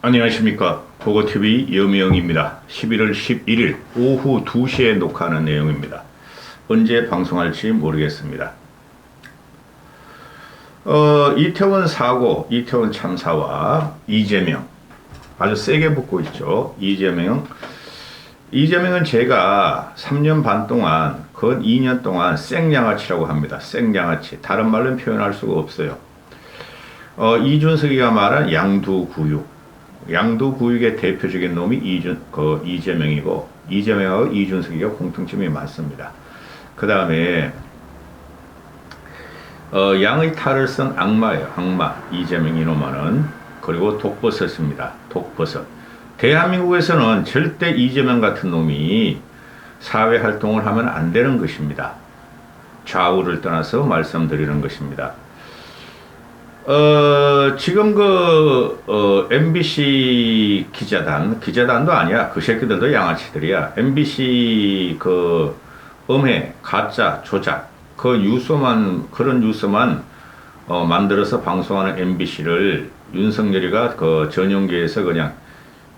안녕하십니까. 보고TV 여미영입니다. 11월 11일 오후 2시에 녹화하는 내용입니다. 언제 방송할지 모르겠습니다. 이태원 사고, 이태원 참사와 이재명 아주 세게 붙고 있죠. 이재명은 제가 3년 반 동안, 건 2년 동안 생양아치라고 합니다. 생양아치. 다른 말로 표현할 수가 없어요. 이준석이가 말한 양두구육. 양두구육의 대표적인 놈이 이재명이고, 이재명하고 이준석이가 공통점이 많습니다. 그 다음에, 양의 탈을 쓴 악마예요. 악마. 이재명 이놈은. 그리고 독버섯입니다. 독버섯. 대한민국에서는 절대 이재명 같은 놈이 사회 활동을 하면 안 되는 것입니다. 좌우를 떠나서 말씀드리는 것입니다. 지금 MBC 기자단도 아니야. 그 새끼들도 양아치들이야. MBC 음해, 가짜, 조작, 그런 뉴스만 만들어서 방송하는 MBC를 윤석열이가 전용기에서 그냥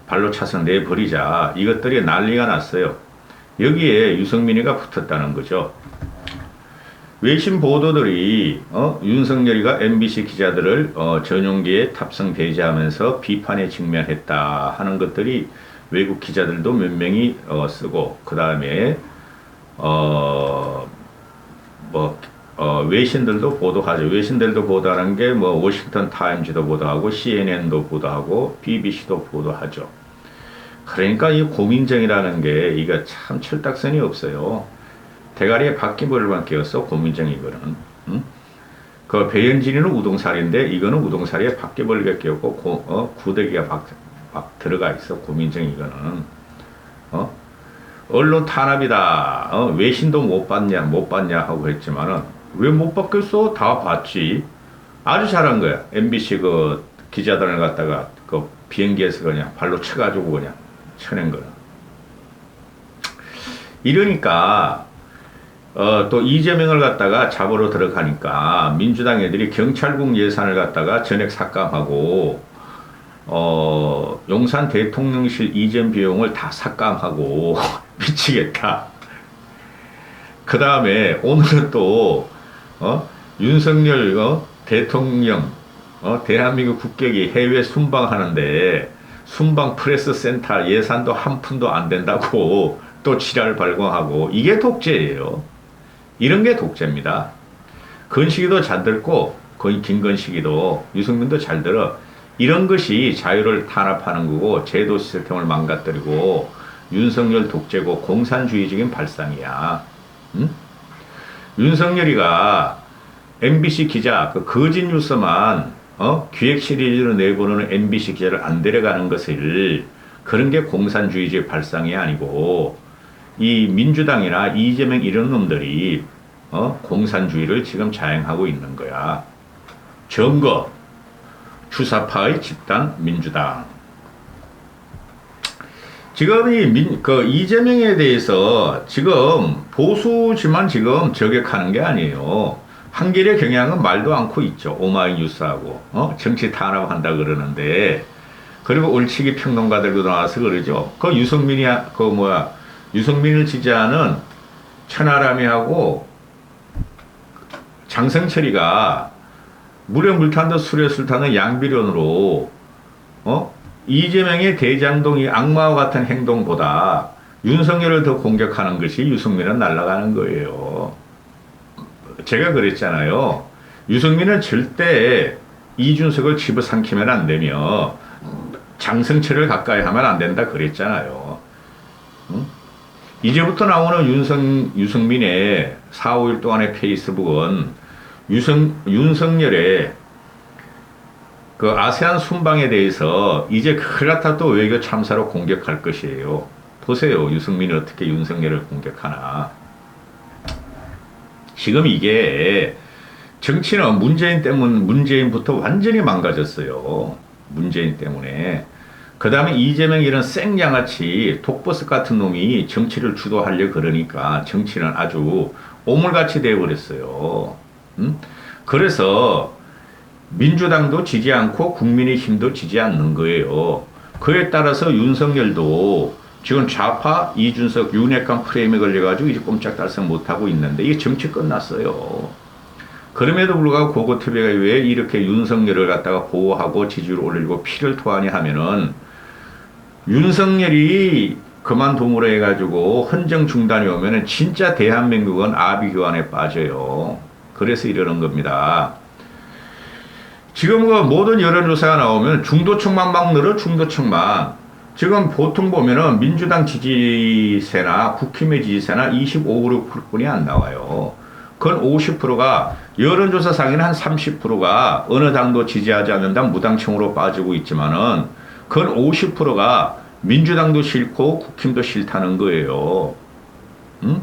발로 차서 내버리자. 이것들이 난리가 났어요. 여기에 유승민이가 붙었다는 거죠. 외신 보도들이 윤석열이가 MBC 기자들을 전용기에 탑승 배제하면서 비판에 직면했다 하는 것들이 외국 기자들도 몇 명이 쓰고, 그 다음에 외신들도 보도하죠. 외신들도 보도하는 게 워싱턴 타임즈도 보도하고 CNN도 보도하고 BBC도 보도하죠. 그러니까 이 고민정이라는 게 이거 참 철딱선이 없어요. 대가리에 바퀴벌레만 끼었어, 고민정 이거는. 응? 그 배현진이는 우동살인데 이거는 우동살에 바퀴벌레가 끼었고 구데기가 막 들어가 있어, 고민정 이거는. 언론 탄압이다. 외신도 못 봤냐 하고 했지만은 왜 못 봤겠어? 다 봤지. 아주 잘한 거야. MBC 기자단을 갖다가 비행기에서 그냥 발로 쳐가지고 그냥 쳐낸 거는. 이러니까 또 이재명을 갖다가 잡으러 들어가니까 민주당 애들이 경찰국 예산을 갖다가 전액 삭감하고 용산 대통령실 이전 비용을 다 삭감하고 미치겠다. 그 다음에 오늘은 또 윤석열 대통령 대한민국 국격이 해외 순방하는데 순방 프레스 센터 예산도 한 푼도 안 된다고 또 지랄 발광하고, 이게 독재예요. 이런 게 독재입니다. 건식이도 잘 듣고, 김건식이도, 유승민도 잘 들어. 이런 것이 자유를 탄압하는 거고, 제도 시스템을 망가뜨리고, 윤석열 독재고 공산주의적인 발상이야. 응? 윤석열이가 MBC 기자, 거짓 뉴스만, 기획 시리즈로 내보내는 MBC 기자를 안 데려가는 것을, 그런 게 공산주의적 발상이 아니고, 이 민주당이나 이재명 이런 놈들이 공산주의를 지금 자행하고 있는 거야. 점거 주사파의 집단 민주당. 지금 이재명에 대해서 지금 보수지만 지금 저격하는 게 아니에요. 한길의 경향은 말도 않고 있죠. 오마이뉴스하고 정치 탄압한다 그러는데, 그리고 올치기 평론가들도 나와서 그러죠. 유승민을 지지하는 천하람이하고 장성철이가 물에 물 탄 듯 술에 술 타는 양비론으로 이재명의 대장동이 악마와 같은 행동보다 윤석열을 더 공격하는 것이 유승민은 날아가는 거예요. 제가 그랬잖아요. 유승민은 절대 이준석을 집어삼키면 안 되며 장성철을 가까이 하면 안 된다 그랬잖아요. 응? 이제부터 나오는 유승민의 4, 5일 동안의 페이스북은 윤석열의 아세안 순방에 대해서 이제 그렇다 또 외교 참사로 공격할 것이에요. 보세요. 유승민이 어떻게 윤석열을 공격하나. 지금 이게 정치는 문재인부터 완전히 망가졌어요. 문재인 때문에. 그 다음에 이재명 이런 생양아치 독버섯 같은 놈이 정치를 주도하려 그러니까 정치는 아주 오물같이 되어버렸어요. 그래서 민주당도 지지 않고 국민의힘도 지지 않는 거예요. 그에 따라서 윤석열도 지금 좌파 이준석 윤핵관 프레임에 걸려가지고 이제 꼼짝달싹 못하고 있는데 이게 정치 끝났어요. 그럼에도 불구하고 고고TV가 왜 이렇게 윤석열을 갖다가 보호하고 지지율 올리고 피를 토하냐 하면은 윤석열이 그만둠으로 해가지고 헌정 중단이 오면은 진짜 대한민국은 아비규환에 빠져요. 그래서 이러는 겁니다. 지금 그 모든 여론조사가 나오면 중도층만 막 늘어, 중도층만. 지금 보통 보면은 민주당 지지세나 국힘의 지지세나 25%뿐이 안 나와요. 그건 50%가 여론조사상에는 한 30%가 어느 당도 지지하지 않는다 무당층으로 빠지고 있지만은 그건 50%가 민주당도 싫고 국힘도 싫다는 거예요. 응?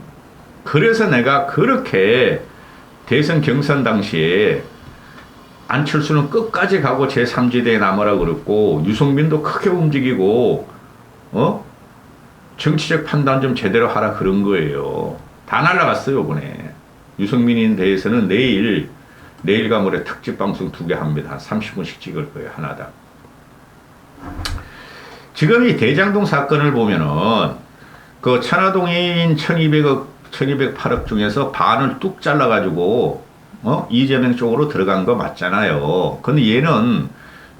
그래서 내가 그렇게 대선 경선 당시에 안철수는 끝까지 가고 제3지대에 남으라 그랬고 유승민도 크게 움직이고 정치적 판단 좀 제대로 하라 그런 거예요. 다 날라갔어요 이번에. 유승민에 대해서는 내일과 모레 특집 방송 2개 합니다. 한 30분씩 찍을 거예요 하나당. 지금 이 대장동 사건을 보면은 그 천화동인 1208억 중에서 반을 뚝 잘라가지고 이재명 쪽으로 들어간 거 맞잖아요. 근데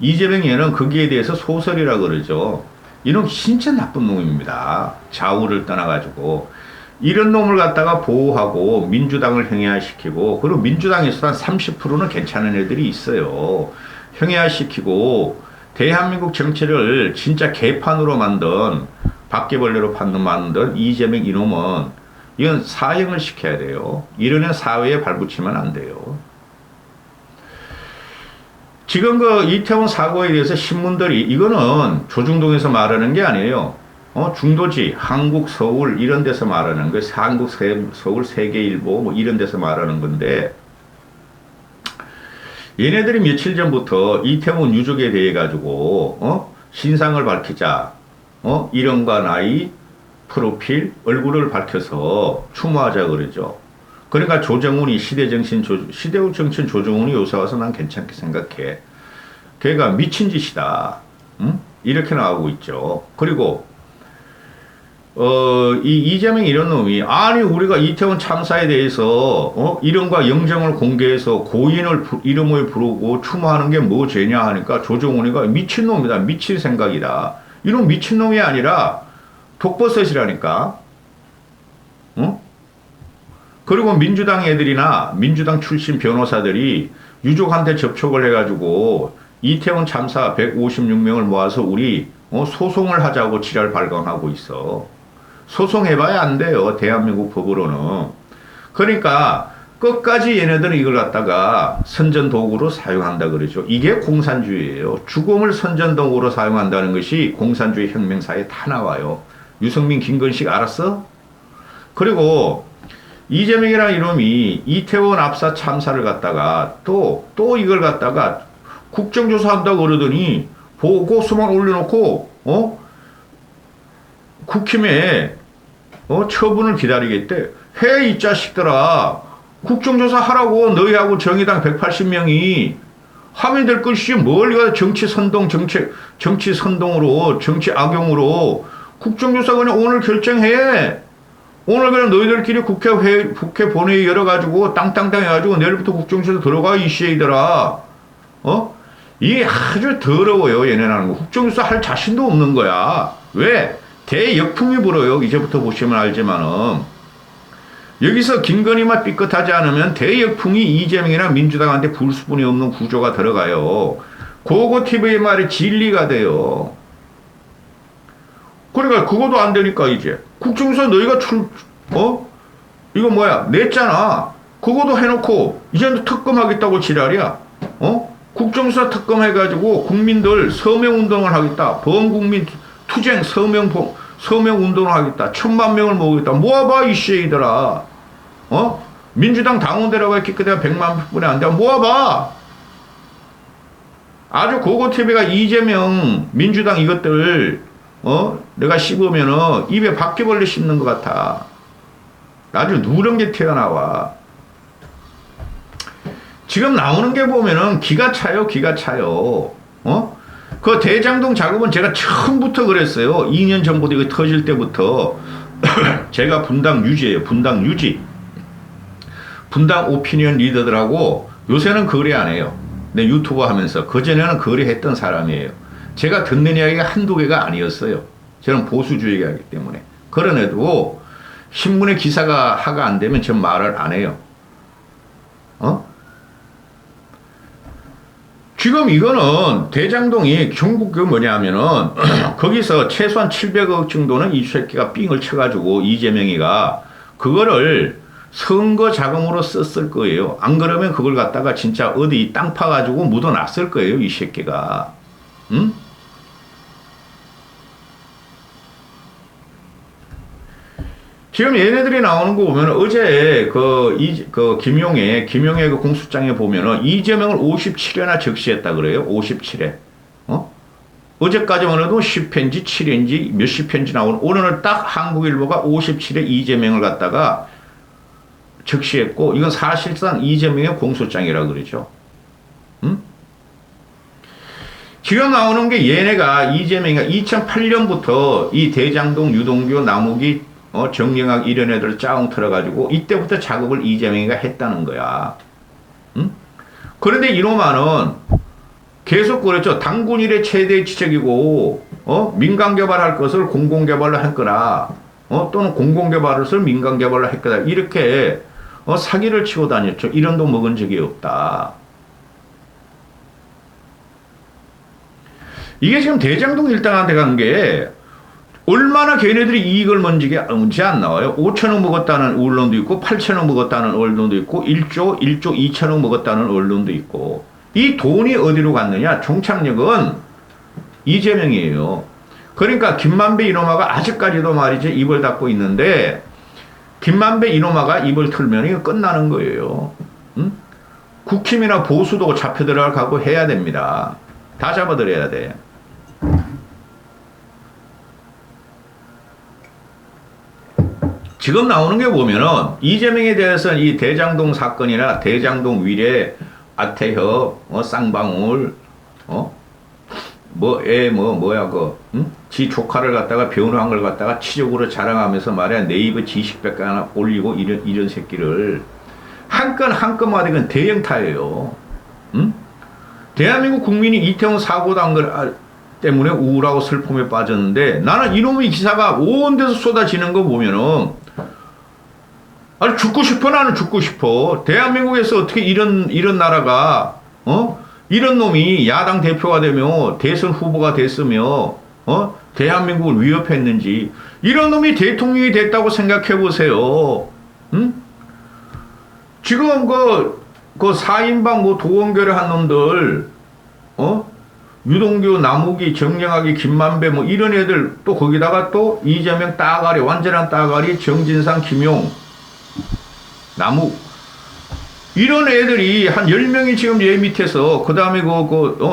이재명 거기에 대해서 소설이라 그러죠. 이놈 진짜 나쁜 놈입니다. 좌우를 떠나가지고. 이런 놈을 갖다가 보호하고 민주당을 형해화시키고, 그리고 민주당에서도 한 30%는 괜찮은 애들이 있어요. 형해화시키고, 대한민국 정치를 진짜 개판으로 만든, 바퀴벌레로 만든 이재명 이놈은 이건 사형을 시켜야 돼요. 이런 애 사회에 발붙이면 안 돼요. 지금 그 이태원 사고에 대해서 신문들이 이거는 조중동에서 말하는 게 아니에요. 중도지, 한국, 서울 이런 데서 말하는 거예요. 한국, 서울, 세계일보 뭐 이런 데서 말하는 건데 얘네들이 며칠 전부터 이태원 유족에 대해 가지고 신상을 밝히자. 이름과 나이, 프로필, 얼굴을 밝혀서 추모하자 그러죠. 그러니까 조정훈이 시대정신 조정훈이 요새 와서 난 괜찮게 생각해. 걔가 미친 짓이다. 응? 이렇게 나오고 있죠. 그리고 이재명 이런 놈이 아니 우리가 이태원 참사에 대해서 이름과 영정을 공개해서 고인을 이름을 부르고 추모하는 게 뭐 죄냐 하니까 조정훈이가 미친놈이다. 미칠 생각이다. 이런 미친놈이 아니라 독버섯이라니까. 그리고 민주당 애들이나 민주당 출신 변호사들이 유족한테 접촉을 해가지고 이태원 참사 156명을 모아서 우리 소송을 하자고 지랄 발광하고 있어. 소송해봐야 안 돼요. 대한민국 법으로는. 그러니까 끝까지 얘네들은 이걸 갖다가 선전도구로 사용한다 그러죠. 이게 공산주의예요. 죽음을 선전도구로 사용한다는 것이 공산주의 혁명사에 다 나와요. 유승민, 김건식 알았어? 그리고 이재명이라는 이놈이 이태원 압사 참사를 갖다가 또 이걸 갖다가 국정조사한다고 그러더니 보고서만 올려놓고 국힘에 처분을 기다리겠대. 해 이 자식들아. 국정조사 하라고 너희하고 정의당 180명이 하면 될 것이지 뭘 가서 정치 선동으로 정치 악용으로 국정조사 그냥 오늘 결정해. 오늘 그냥 너희들끼리 국회 본회의 열어가지고 땅땅땅 해가지고 내일부터 국정조사 들어가 이 씨들아. 이게 아주 더러워요. 얘네는 하는 거. 국정조사 할 자신도 없는 거야. 왜? 대역풍이 불어요. 이제부터 보시면 알지만은. 여기서 김건희만 삐끗하지 않으면 대역풍이 이재명이나 민주당한테 불 수분이 없는 구조가 들어가요. 고고TV의 말이 진리가 돼요. 그러니까 그것도 안 되니까 이제 국정조사 너희가 이거 뭐야 냈잖아. 그것도 해놓고 이제는 특검하겠다고 지랄이야. 국정조사 특검해가지고 국민들 서명운동을 하겠다. 범국민 투쟁 서명운동을 하겠다. 1000만 명을 모으겠다. 모아봐 이 씨들아. 민주당 당원들하고 했기 때문에 100만 분이 안 돼. 모아봐. 아주 고고TV가 이재명 민주당 이것들 내가 씹으면은 입에 바퀴벌레 씹는 것 같아. 아주 누런 게 튀어나와. 지금 나오는 게 보면은 기가 차요. 그 대장동 작업은 제가 처음부터 그랬어요. 2년 전부터 이거 터질 때부터 제가 분당 유지예요. 분당 유지. 분당 오피니언 리더들하고 요새는 거래 안 해요. 내 유튜버 하면서 그전에는 거래했던 사람이에요. 제가 듣는 이야기가 한두 개가 아니었어요. 저는 보수주의자이기 때문에. 그런데도 신문에 기사가 하가 안 되면 전 말을 안 해요. 지금 이거는 대장동이 전국 그 뭐냐면은 거기서 최소한 700억 정도는 이 새끼가 삥을 쳐가지고 이재명이가 그거를 선거 자금으로 썼을 거예요. 안 그러면 그걸 갖다가 진짜 어디 땅 파가지고 묻어놨을 거예요. 이 새끼가. 응? 지금 얘네들이 나오는 거 보면 어제 김용의 그 공수장에 보면은 이재명을 57회나 적시했다 그래요. 57회. 어제까지만 해도 10회인지 7회인지 몇십 회인지 나오는 오늘은 딱 한국일보가 57회 이재명을 갖다가 적시했고 이건 사실상 이재명의 공소장이라 그러죠. 응? 지금 나오는 게 얘네가 이재명이가 2008년부터 이 대장동, 유동규, 남욱이 정영학 이런 애들 짜웅 틀어가지고 이때부터 작업을 이재명이가 했다는 거야. 응? 그런데 이놈아는 계속 그랬죠. 당군 일의 최대 지적이고 민간 개발할 것을 공공 개발로 할 거라. 또는 공공 개발을 민간 개발로 할 거다. 이렇게 사기를 치고 다녔죠. 이런 돈 먹은 적이 없다. 이게 지금 대장동 일당한테 간 게 얼마나 걔네들이 이익을 먼지 안 나와요. 5천억 먹었다는 언론도 있고 8천억 먹었다는 언론도 있고 1조 2천억 먹었다는 언론도 있고 이 돈이 어디로 갔느냐. 종착역은 이재명이에요. 그러니까 김만배 이놈아가 아직까지도 말이지 입을 닫고 있는데 김만배 이놈아가 입을 틀면 이거 끝나는 거예요. 응? 국힘이나 보수도 잡혀 들어가고 해야 됩니다. 다 잡아들여야 돼. 지금 나오는 게 보면은 이재명에 대해서는 이 대장동 사건이나 대장동 위례, 아태협, 쌍방울, 지 조카를 갖다가 변호한 걸 갖다가 치적으로 자랑하면서 말이야 네이버 지식백과 하나 올리고 이런 새끼를 한 건마다 이건 대형타예요. 응? 대한민국 국민이 이태원 사고 난 걸 때문에 우울하고 슬픔에 빠졌는데 나는 이놈의 기사가 온 데서 쏟아지는 거 보면은 아니 죽고 싶어. 나는 죽고 싶어. 대한민국에서 어떻게 이런 나라가 이런 놈이 야당 대표가 되며 대선 후보가 됐으며 대한민국을 위협했는지 이런 놈이 대통령이 됐다고 생각해 보세요. 응? 지금 그 4인방 도원결의 한 놈들 유동규, 남욱이, 정영학이, 김만배 이런 애들 또 거기다가 또 이재명 따가리 완전한 따가리 정진상, 김용, 남욱 이런 애들이 한 10명이 지금 얘 밑에서 그 다음에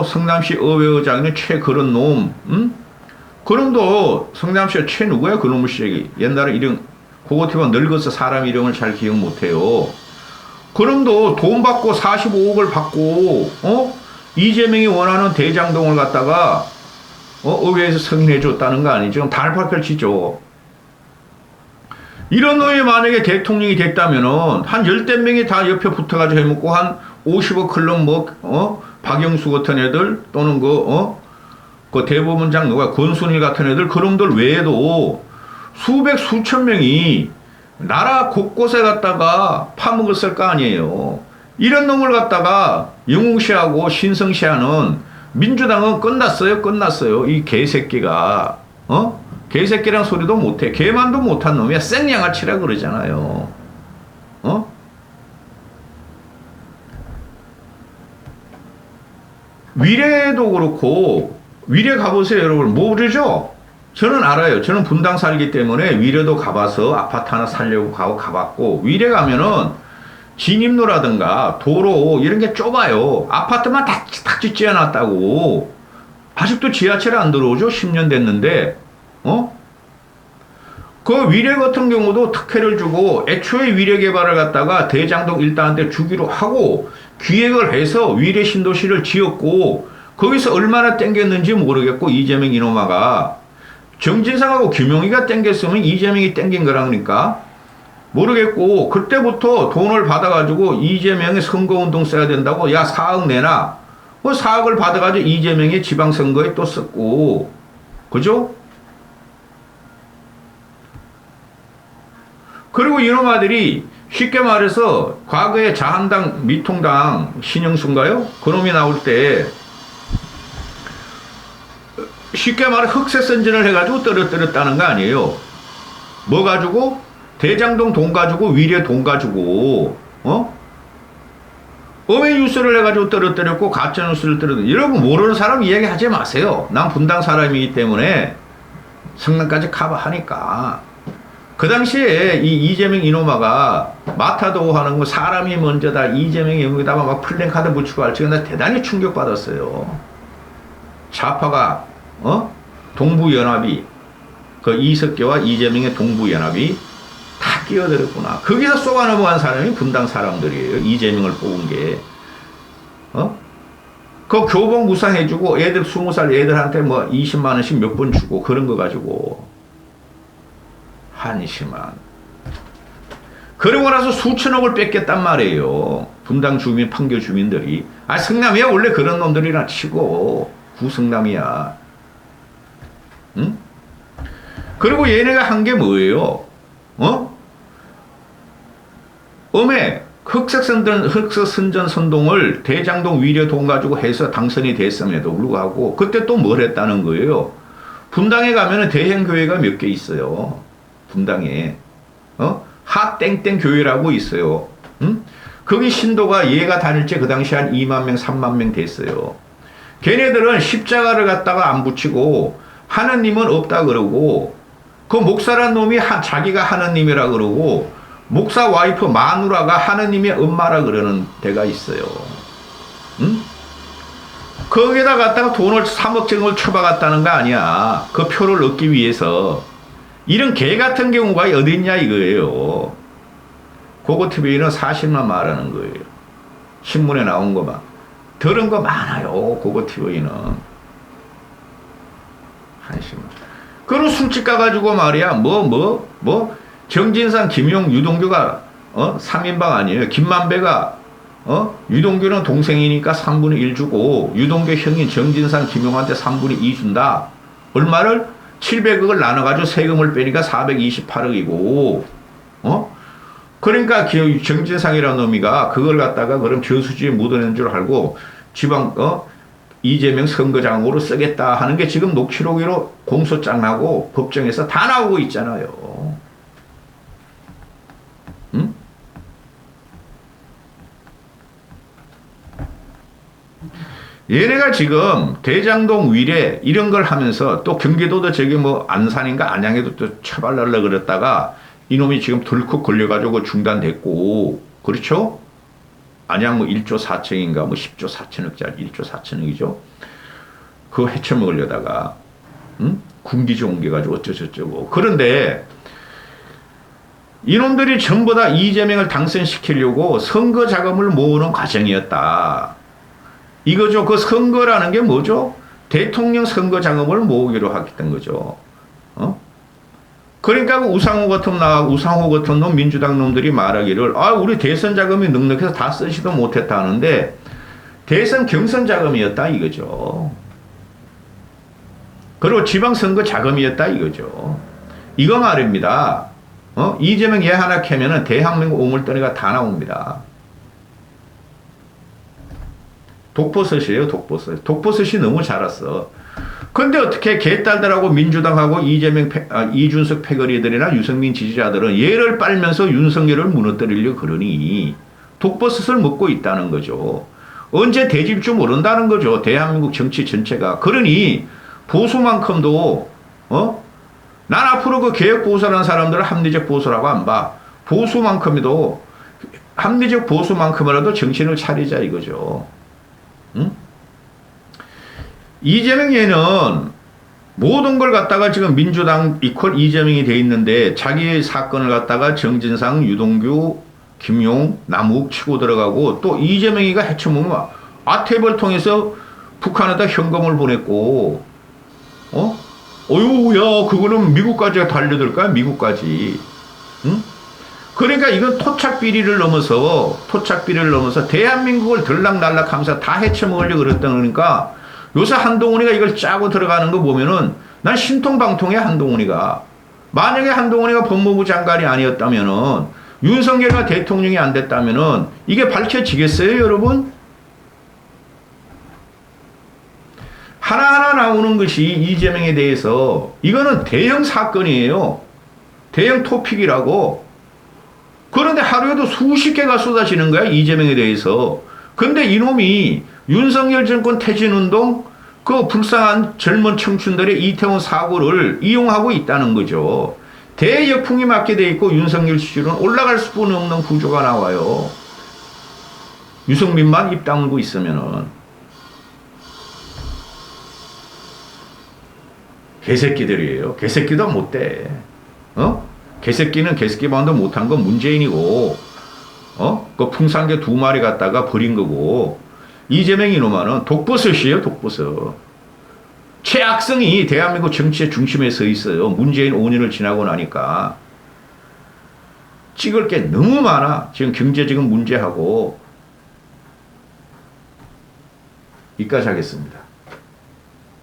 성남시 의회의장은 최 그런 놈 그놈도 성남시의 최 누구야 그놈의 시작이 옛날에 이름 그거 티가 늙어서 사람 이름을 잘 기억 못해요. 그놈도 돈 받고 45억을 받고 이재명이 원하는 대장동을 갖다가 의회에서 승인해 줬다는 거 아니죠. 달팔 펼치죠. 이런 놈이 만약에 대통령이 됐다면은 한 10대 명이 다 옆에 붙어가지고 해먹고 한 50억 클럽 박영수 같은 애들 또는 그 대법원장 누가 권순일 같은 애들 그놈들 외에도 수천 명이 나라 곳곳에 갔다가 파먹었을 거 아니에요. 이런 놈을 갖다가 영웅시하고 신성시하는 민주당은 끝났어요. 이 개새끼가 개새끼란 소리도 못해. 개만도 못한 놈이야. 생양아치라 그러잖아요. 위례도 그렇고 위례 가보세요 여러분. 모르죠? 저는 알아요. 저는 분당 살기 때문에 위례도 가봐서 아파트 하나 살려고 가봤고 위례 가면은 진입로라든가 도로 이런 게 좁아요. 아파트만 다 짓지 않았다고. 아직도 지하철 안 들어오죠? 10년 됐는데 그 위례 같은 경우도 특혜를 주고 애초에 위례 개발을 갖다가 대장동 일당한테 주기로 하고 기획을 해서 위례 신도시를 지었고 거기서 얼마나 땡겼는지 모르겠고 이재명 이놈아가 정진상하고 김용희가 땡겼으면 이재명이 땡긴 거라 그러니까 모르겠고 그때부터 돈을 받아가지고 이재명의 선거운동 써야 된다고 야 4억 내놔. 그 4억을 받아가지고 이재명의 지방선거에 또 썼고 그죠? 그리고 이놈아들이 쉽게 말해서 과거에 자한당 미통당 신영수인가요? 그놈이 나올 때 쉽게 말해 흑색선전을 해가지고 떨어뜨렸다는 거 아니에요. 뭐 가지고? 대장동 돈 가지고 위례 돈 가지고 어메 뉴스를 해가지고 떨어뜨렸고 가짜 뉴스를 떨어뜨렸고 여러분 모르는 사람 이야기하지 마세요. 난 분당 사람이기 때문에 성남까지 커버하니까. 그 당시에 이 이재명 이놈아가 마타도 하는 거 사람이 먼저다 이재명이 여기다가 막 플랜카드 붙이고 할 적에 나 대단히 충격받았어요. 좌파가 동부연합이 그 이석계와 이재명의 동부연합이 다 끼어들었구나. 거기서 쏘아 넘어간 사람이 분당 사람들이에요. 이재명을 뽑은 게. 그 교복 무상해주고 애들 20살 애들한테 뭐 20만 원씩 몇 번 주고 그런 거 가지고 한심한. 그러고 나서 수천억을 뺏겼단 말이에요. 분당 주민, 판교 주민들이. 아, 성남이야 원래 그런 놈들이나 치고 구성남이야. 응? 그리고 얘네가 한 게 뭐예요? 흑색선전 선동을 대장동 위례 돈 가지고 해서 당선이 됐음에도 불구하고 그때 또 뭘 했다는 거예요? 분당에 가면은 대형교회가 몇 개 있어요. 분당에. 하땡땡 교회라고 있어요. 응? 거기 신도가 얘가 다닐 때 그 당시 한 2만 명, 3만 명 됐어요. 걔네들은 십자가를 갖다가 안 붙이고 하느님은 없다 그러고 그 목사란 놈이 자기가 하느님이라 그러고 목사 와이프 마누라가 하느님의 엄마라 그러는 데가 있어요. 응? 거기에다 갖다가 돈을 3억 정을 쳐박았다는 거 아니야. 그 표를 얻기 위해서. 이런 개 같은 경우가 어디 있냐 이거예요. 고고TV는 사실만 말하는 거예요. 신문에 나온 거만. 들은 거 많아요. 고고TV는. 한심한. 그리고 술집 가가지고 말이야. 정진상, 김용, 유동규가 3인방 아니에요. 김만배가 유동규는 동생이니까 3분의 1 주고 유동규 형인 정진상, 김용한테 3분의 2 준다. 얼마를? 700억을 나눠가지고 세금을 빼니까 428억이고 그러니까 정진상이라는 놈이가 그걸 갖다가 그럼 저수지에 묻어낸 줄 알고 지방 이재명 선거장으로 쓰겠다 하는 게 지금 녹취록으로 공소장 나고 법정에서 다 나오고 있잖아요. 응? 얘네가 지금 대장동 위례 이런 걸 하면서 또 경기도도 저기 뭐 안산인가 안양에도 또 처발하려고 그랬다가 이놈이 지금 덜컥 걸려가지고 중단됐고 그렇죠? 안양 뭐 1조 4천인가 뭐 10조 4천억짜리 1조 4천억이죠. 그거 헤쳐먹으려다가 군기지 옮겨가지고 어쩌저쩌고. 그런데 이놈들이 전부 다 이재명을 당선시키려고 선거 자금을 모으는 과정이었다. 이거죠. 그 선거라는 게 뭐죠? 대통령 선거 자금을 모으기로 했던 거죠. 그러니까 우상호 같은 놈 민주당 놈들이 말하기를 우리 대선 자금이 넉넉해서 다 쓰지도 못했다 하는데 대선 경선 자금이었다 이거죠. 그리고 지방선거 자금이었다 이거죠. 이거 말입니다. 이재명 얘 하나 캐면은 대한민국 오물더니가 다 나옵니다. 독버섯이에요, 독버섯. 독버섯이 너무 자랐어. 근데 어떻게 개딸들하고 민주당하고 이준석 패거리들이나 유승민 지지자들은 얘를 빨면서 윤석열을 무너뜨리려고 그러니 독버섯을 먹고 있다는 거죠. 언제 돼질 줄 모른다는 거죠. 대한민국 정치 전체가. 그러니 보수만큼도 난 앞으로 그 개혁보수라는 사람들을 합리적 보수라고 안 봐. 보수만큼도 합리적 보수만큼이라도 정신을 차리자 이거죠. 응? 이재명 얘는 모든 걸 갖다가 지금 민주당 이퀄 이재명이 돼 있는데 자기의 사건을 갖다가 정진상, 유동규, 김용, 남욱 치고 들어가고 또 이재명이가 해쳐먹으면 아태벌 통해서 북한에다 현금을 보냈고, 어유, 야, 그거는 미국까지 달려들까? 미국까지. 응? 그러니까 이건 토착비리를 넘어서 대한민국을 들락날락하면서 다 헤쳐먹으려고 그랬다. 그러니까 요새 한동훈이가 이걸 짜고 들어가는 거 보면은 난 신통방통해. 한동훈이가 만약에 한동훈이가 법무부 장관이 아니었다면은, 윤석열이가 대통령이 안 됐다면은 이게 밝혀지겠어요, 여러분? 하나하나 나오는 것이 이재명에 대해서 이거는 대형 사건이에요. 대형 토픽이라고. 그런데 하루에도 수십 개가 쏟아지는 거야, 이재명에 대해서. 근데 이놈이 윤석열 정권 퇴진운동, 그 불쌍한 젊은 청춘들의 이태원 사고를 이용하고 있다는 거죠. 대역풍이 맞게 돼 있고 윤석열 지지율은 올라갈 수뿐 없는 구조가 나와요. 유승민만 입 다물고 있으면은. 개새끼들이에요. 개새끼도 못돼. 개새끼는 개새끼만도 못한 건 문재인이고, 그 풍산개 2마리 갖다가 버린 거고, 이재명 이놈아는 독버섯이에요, 독버섯. 최악성이 대한민국 정치의 중심에 서 있어요. 문재인 5년을 지나고 나니까. 찍을 게 너무 많아. 지금 경제적인 문제하고. 여기까지 하겠습니다.